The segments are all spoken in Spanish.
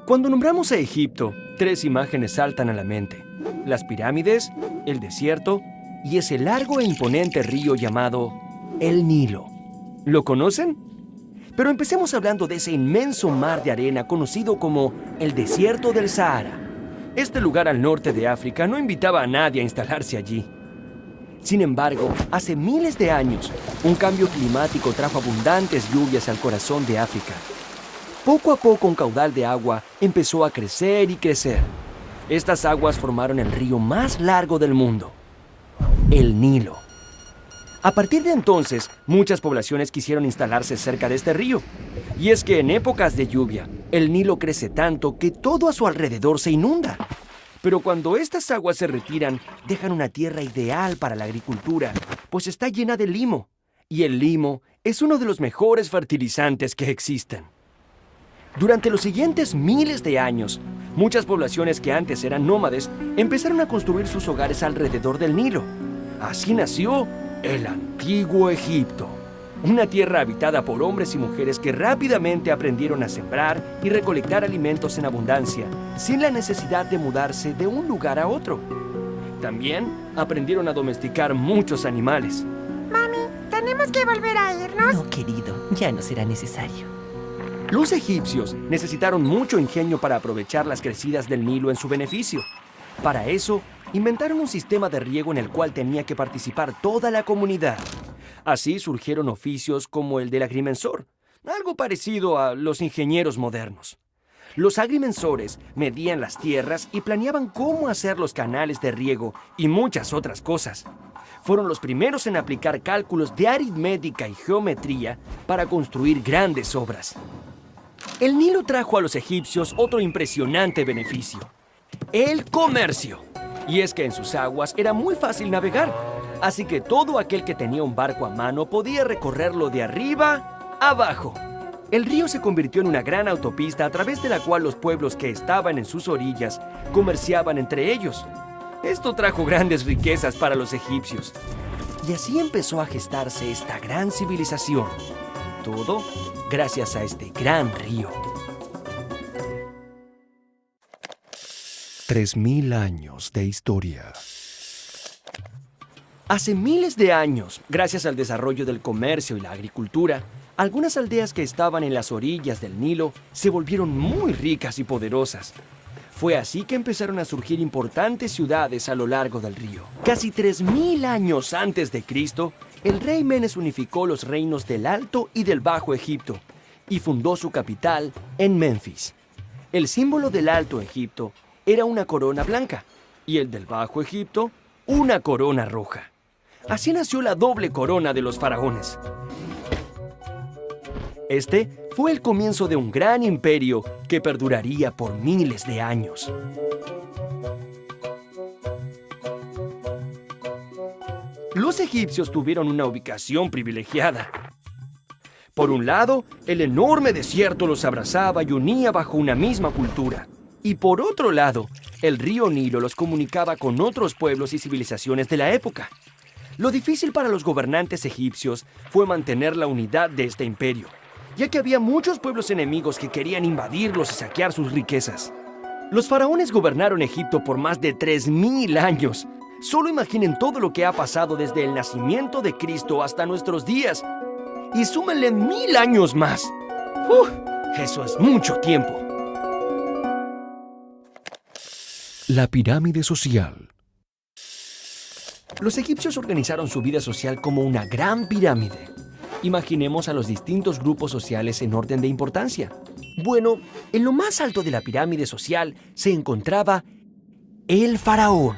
Cuando nombramos a Egipto, 3 imágenes saltan a la mente: las pirámides, el desierto y ese largo e imponente río llamado el Nilo. ¿Lo conocen? Pero empecemos hablando de ese inmenso mar de arena conocido como el desierto del Sahara. Este lugar al norte de África no invitaba a nadie a instalarse allí. Sin embargo, hace miles de años, un cambio climático trajo abundantes lluvias al corazón de África. Poco a poco un caudal de agua empezó a crecer y crecer. Estas aguas formaron el río más largo del mundo, el Nilo. A partir de entonces, muchas poblaciones quisieron instalarse cerca de este río. Y es que en épocas de lluvia, el Nilo crece tanto que todo a su alrededor se inunda. Pero cuando estas aguas se retiran, dejan una tierra ideal para la agricultura, pues está llena de limo. Y el limo es uno de los mejores fertilizantes que existen. Durante los siguientes miles de años, muchas poblaciones que antes eran nómades empezaron a construir sus hogares alrededor del Nilo. Así nació el Antiguo Egipto, una tierra habitada por hombres y mujeres que rápidamente aprendieron a sembrar y recolectar alimentos en abundancia, sin la necesidad de mudarse de un lugar a otro. También aprendieron a domesticar muchos animales. Mami, tenemos que volver a irnos. No, querido, ya no será necesario. Los egipcios necesitaron mucho ingenio para aprovechar las crecidas del Nilo en su beneficio. Para eso, inventaron un sistema de riego en el cual tenía que participar toda la comunidad. Así surgieron oficios como el del agrimensor, algo parecido a los ingenieros modernos. Los agrimensores medían las tierras y planeaban cómo hacer los canales de riego y muchas otras cosas. Fueron los primeros en aplicar cálculos de aritmética y geometría para construir grandes obras. El Nilo trajo a los egipcios otro impresionante beneficio: el comercio. Y es que en sus aguas era muy fácil navegar, así que todo aquel que tenía un barco a mano podía recorrerlo de arriba a abajo. El río se convirtió en una gran autopista a través de la cual los pueblos que estaban en sus orillas comerciaban entre ellos. Esto trajo grandes riquezas para los egipcios. Y así empezó a gestarse esta gran civilización. Todo gracias a este gran río. 3000 años de historia. Hace miles de años, gracias al desarrollo del comercio y la agricultura, algunas aldeas que estaban en las orillas del Nilo se volvieron muy ricas y poderosas. Fue así que empezaron a surgir importantes ciudades a lo largo del río. Casi 3000 años antes de Cristo, el rey Menes unificó los reinos del Alto y del Bajo Egipto y fundó su capital en Menfis. El símbolo del Alto Egipto era una corona blanca y el del Bajo Egipto una corona roja. Así nació la doble corona de los faraones. Este fue el comienzo de un gran imperio que perduraría por miles de años. Los egipcios tuvieron una ubicación privilegiada. Por un lado, el enorme desierto los abrazaba y unía bajo una misma cultura. Y por otro lado, el río Nilo los comunicaba con otros pueblos y civilizaciones de la época. Lo difícil para los gobernantes egipcios fue mantener la unidad de este imperio, ya que había muchos pueblos enemigos que querían invadirlos y saquear sus riquezas. Los faraones gobernaron Egipto por más de 3000 años. Solo imaginen todo lo que ha pasado desde el nacimiento de Cristo hasta nuestros días. Y súmenle 1000 años más. Eso es mucho tiempo. La pirámide social. Los egipcios organizaron su vida social como una gran pirámide. Imaginemos a los distintos grupos sociales en orden de importancia. Bueno, en lo más alto de la pirámide social se encontraba el faraón.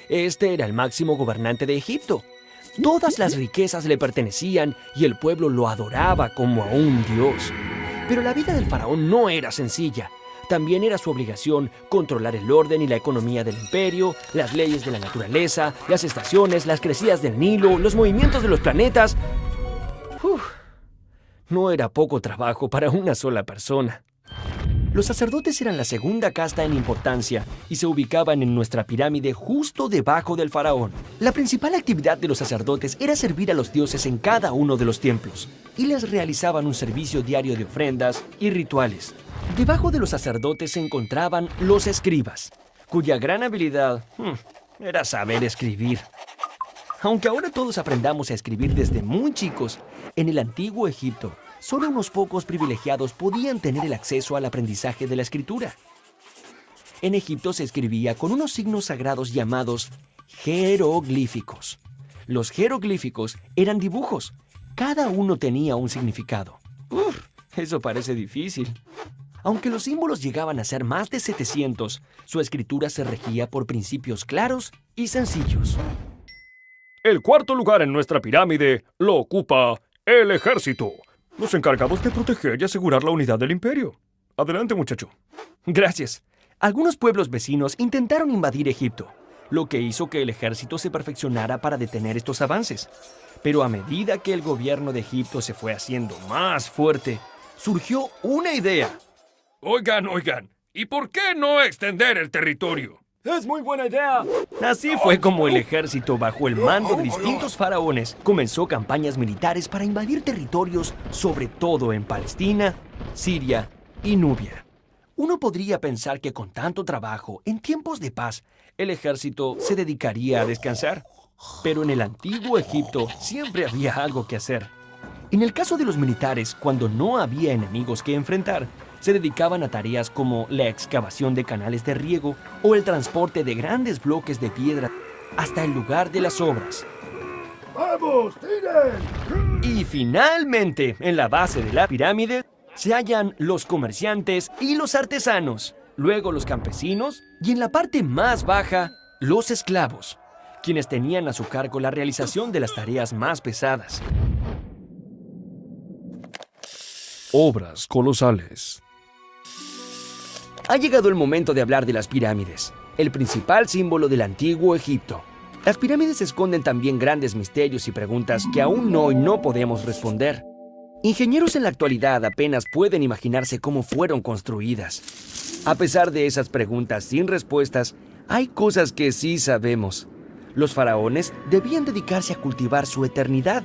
Este era el máximo gobernante de Egipto. Todas las riquezas le pertenecían y el pueblo lo adoraba como a un dios. Pero la vida del faraón no era sencilla. También era su obligación controlar el orden y la economía del imperio, las leyes de la naturaleza, las estaciones, las crecidas del Nilo, los movimientos de los planetas. No era poco trabajo para una sola persona. Los sacerdotes eran la segunda casta en importancia y se ubicaban en nuestra pirámide justo debajo del faraón. La principal actividad de los sacerdotes era servir a los dioses en cada uno de los templos y les realizaban un servicio diario de ofrendas y rituales. Debajo de los sacerdotes se encontraban los escribas, cuya gran habilidad era saber escribir. Aunque ahora todos aprendamos a escribir desde muy chicos, en el antiguo Egipto, solo unos pocos privilegiados podían tener el acceso al aprendizaje de la escritura. En Egipto se escribía con unos signos sagrados llamados jeroglíficos. Los jeroglíficos eran dibujos. Cada uno tenía un significado. Eso parece difícil. Aunque los símbolos llegaban a ser más de 700, su escritura se regía por principios claros y sencillos. El cuarto lugar en nuestra pirámide lo ocupa el ejército. Los encargados de proteger y asegurar la unidad del imperio. Adelante, muchacho. Gracias. Algunos pueblos vecinos intentaron invadir Egipto, lo que hizo que el ejército se perfeccionara para detener estos avances. Pero a medida que el gobierno de Egipto se fue haciendo más fuerte, surgió una idea. Oigan, ¿y por qué no extender el territorio? ¡Es muy buena idea! Así fue como el ejército, bajo el mando de distintos faraones, comenzó campañas militares para invadir territorios, sobre todo en Palestina, Siria y Nubia. Uno podría pensar que con tanto trabajo, en tiempos de paz, el ejército se dedicaría a descansar. Pero en el antiguo Egipto siempre había algo que hacer. En el caso de los militares, cuando no había enemigos que enfrentar, se dedicaban a tareas como la excavación de canales de riego o el transporte de grandes bloques de piedra hasta el lugar de las obras. ¡Vamos, tiren! Y finalmente, en la base de la pirámide, se hallan los comerciantes y los artesanos, luego los campesinos y en la parte más baja, los esclavos, quienes tenían a su cargo la realización de las tareas más pesadas. Obras colosales. Ha llegado el momento de hablar de las pirámides, el principal símbolo del antiguo Egipto. Las pirámides esconden también grandes misterios y preguntas que aún hoy no podemos responder. Ingenieros en la actualidad apenas pueden imaginarse cómo fueron construidas. A pesar de esas preguntas sin respuestas, hay cosas que sí sabemos. Los faraones debían dedicarse a cultivar su eternidad,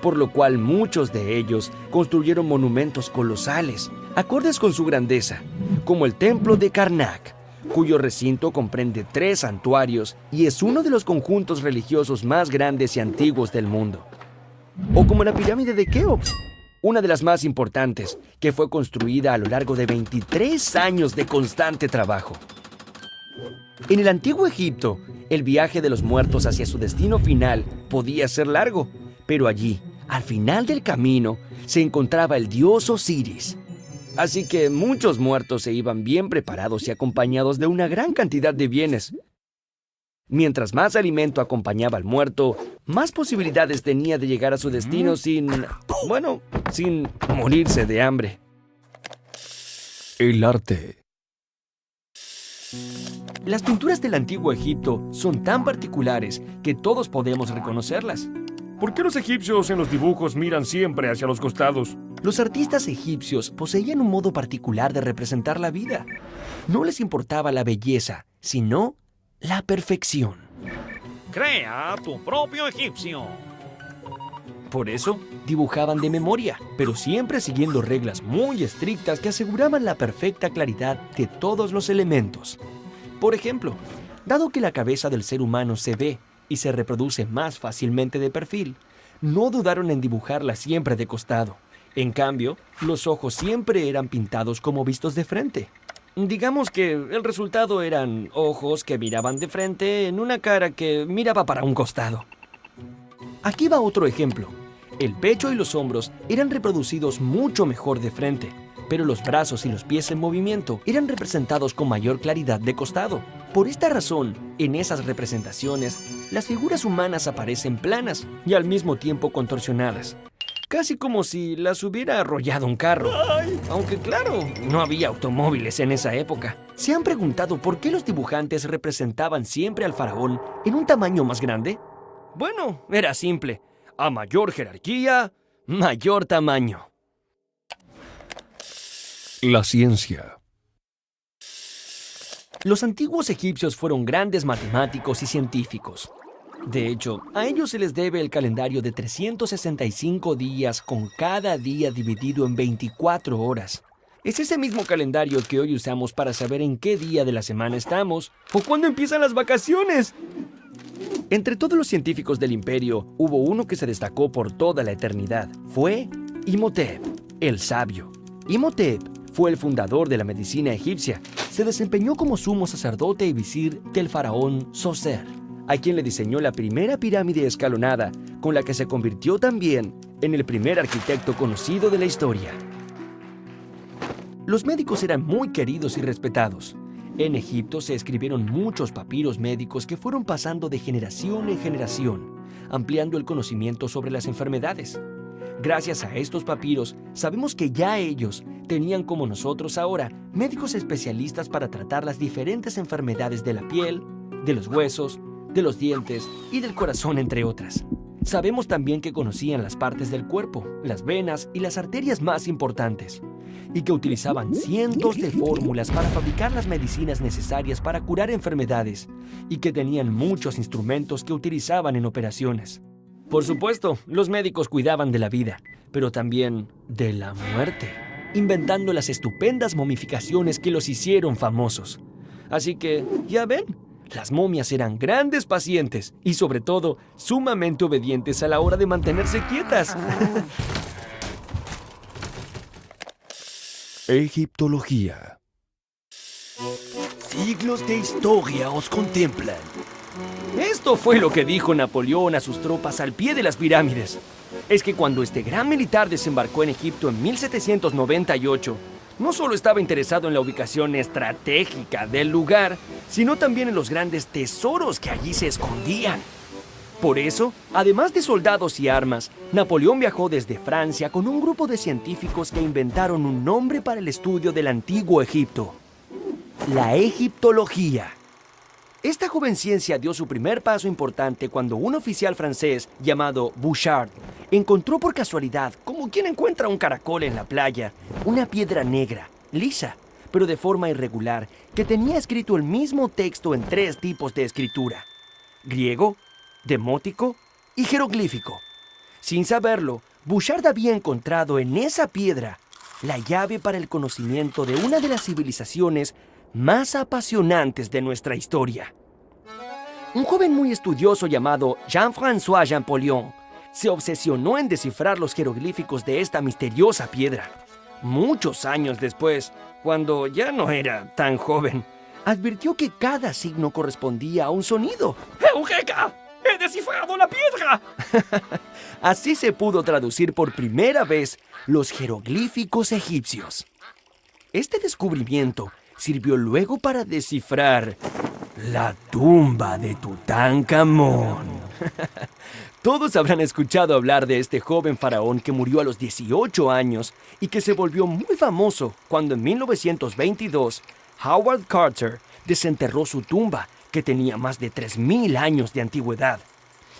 por lo cual muchos de ellos construyeron monumentos colosales, acordes con su grandeza, como el Templo de Karnak, cuyo recinto comprende 3 santuarios y es uno de los conjuntos religiosos más grandes y antiguos del mundo. O como la pirámide de Keops, una de las más importantes, que fue construida a lo largo de 23 años de constante trabajo. En el antiguo Egipto, el viaje de los muertos hacia su destino final podía ser largo, pero allí, al final del camino, se encontraba el dios Osiris. Así que muchos muertos se iban bien preparados y acompañados de una gran cantidad de bienes. Mientras más alimento acompañaba al muerto, más posibilidades tenía de llegar a su destino sin morirse de hambre. El arte. Las pinturas del antiguo Egipto son tan particulares que todos podemos reconocerlas. ¿Por qué los egipcios en los dibujos miran siempre hacia los costados? Los artistas egipcios poseían un modo particular de representar la vida. No les importaba la belleza, sino la perfección. Crea tu propio egipcio. Por eso, dibujaban de memoria, pero siempre siguiendo reglas muy estrictas que aseguraban la perfecta claridad de todos los elementos. Por ejemplo, dado que la cabeza del ser humano se ve y se reproduce más fácilmente de perfil, no dudaron en dibujarla siempre de costado. En cambio, los ojos siempre eran pintados como vistos de frente. Digamos que el resultado eran ojos que miraban de frente en una cara que miraba para un costado. Aquí va otro ejemplo. El pecho y los hombros eran reproducidos mucho mejor de frente, pero los brazos y los pies en movimiento eran representados con mayor claridad de costado. Por esta razón, en esas representaciones, las figuras humanas aparecen planas y al mismo tiempo contorsionadas, casi como si las hubiera arrollado un carro. Aunque claro, no había automóviles en esa época. ¿Se han preguntado por qué los dibujantes representaban siempre al faraón en un tamaño más grande? Bueno, era simple. A mayor jerarquía, mayor tamaño. La ciencia. Los antiguos egipcios fueron grandes matemáticos y científicos. De hecho, a ellos se les debe el calendario de 365 días con cada día dividido en 24 horas. Es ese mismo calendario que hoy usamos para saber en qué día de la semana estamos o cuándo empiezan las vacaciones. Entre todos los científicos del imperio, hubo uno que se destacó por toda la eternidad. Fue Imhotep, el sabio. Imhotep fue el fundador de la medicina egipcia. Se desempeñó como sumo sacerdote y visir del faraón Zoser, a quien le diseñó la primera pirámide escalonada, con la que se convirtió también en el primer arquitecto conocido de la historia. Los médicos eran muy queridos y respetados. En Egipto se escribieron muchos papiros médicos que fueron pasando de generación en generación, ampliando el conocimiento sobre las enfermedades. Gracias a estos papiros, sabemos que ya ellos tenían, como nosotros ahora, médicos especialistas para tratar las diferentes enfermedades de la piel, de los huesos, de los dientes y del corazón, entre otras. Sabemos también que conocían las partes del cuerpo, las venas y las arterias más importantes, y que utilizaban cientos de fórmulas para fabricar las medicinas necesarias para curar enfermedades, y que tenían muchos instrumentos que utilizaban en operaciones. Por supuesto, los médicos cuidaban de la vida, pero también de la muerte, inventando las estupendas momificaciones que los hicieron famosos. Así que, ya ven, las momias eran grandes pacientes y, sobre todo, sumamente obedientes a la hora de mantenerse quietas. Egiptología. Siglos de historia os contemplan. Esto fue lo que dijo Napoleón a sus tropas al pie de las pirámides. Es que cuando este gran militar desembarcó en Egipto en 1798, no solo estaba interesado en la ubicación estratégica del lugar, sino también en los grandes tesoros que allí se escondían. Por eso, además de soldados y armas, Napoleón viajó desde Francia con un grupo de científicos que inventaron un nombre para el estudio del antiguo Egipto: la egiptología. Esta joven ciencia dio su primer paso importante cuando un oficial francés llamado Bouchard encontró por casualidad, como quien encuentra un caracol en la playa, una piedra negra, lisa, pero de forma irregular, que tenía escrito el mismo texto en 3 tipos de escritura: griego, demótico y jeroglífico. Sin saberlo, Bouchard había encontrado en esa piedra la llave para el conocimiento de una de las civilizaciones más apasionantes de nuestra historia. Un joven muy estudioso llamado Jean-François Champollion se obsesionó en descifrar los jeroglíficos de esta misteriosa piedra. Muchos años después, cuando ya no era tan joven, advirtió que cada signo correspondía a un sonido. ¡Eureka! ¡He descifrado la piedra! Así se pudo traducir por primera vez los jeroglíficos egipcios. Este descubrimiento sirvió luego para descifrar la tumba de Tutankamón. Todos habrán escuchado hablar de este joven faraón que murió a los 18 años y que se volvió muy famoso cuando en 1922 Howard Carter desenterró su tumba, que tenía más de 3.000 años de antigüedad.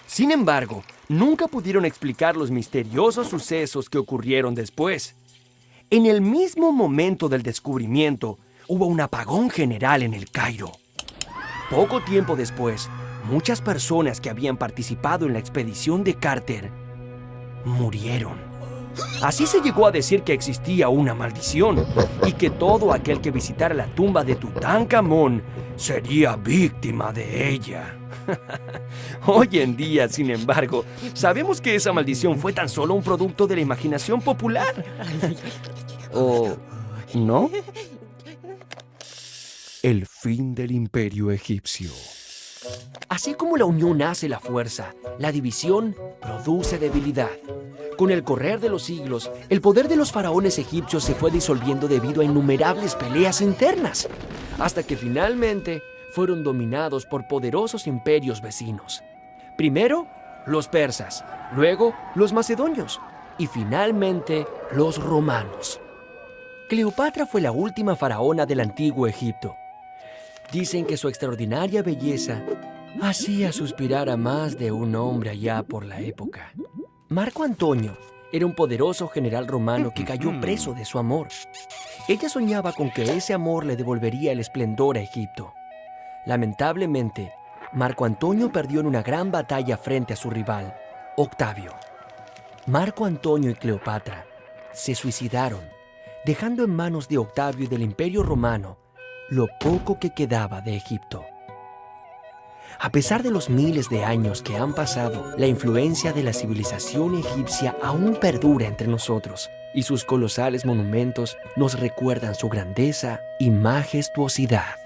Sin embargo, nunca pudieron explicar los misteriosos sucesos que ocurrieron después. En el mismo momento del descubrimiento, hubo un apagón general en el Cairo. Poco tiempo después, muchas personas que habían participado en la expedición de Carter murieron. Así se llegó a decir que existía una maldición y que todo aquel que visitara la tumba de Tutankamón sería víctima de ella. Hoy en día, sin embargo, sabemos que esa maldición fue tan solo un producto de la imaginación popular. ¿O no? El fin del imperio egipcio. Así como la unión hace la fuerza, la división produce debilidad. Con el correr de los siglos, el poder de los faraones egipcios se fue disolviendo debido a innumerables peleas internas, hasta que finalmente fueron dominados por poderosos imperios vecinos. Primero, los persas, luego los macedonios y finalmente los romanos. Cleopatra fue la última faraona del antiguo Egipto. Dicen que su extraordinaria belleza hacía suspirar a más de un hombre allá por la época. Marco Antonio, era un poderoso general romano que cayó preso de su amor. Ella soñaba con que ese amor le devolvería el esplendor a Egipto. Lamentablemente, Marco Antonio perdió en una gran batalla frente a su rival, Octavio. Marco Antonio y Cleopatra se suicidaron, dejando en manos de Octavio y del Imperio Romano lo poco que quedaba de Egipto. A pesar de los miles de años que han pasado, la influencia de la civilización egipcia aún perdura entre nosotros, y sus colosales monumentos nos recuerdan su grandeza y majestuosidad.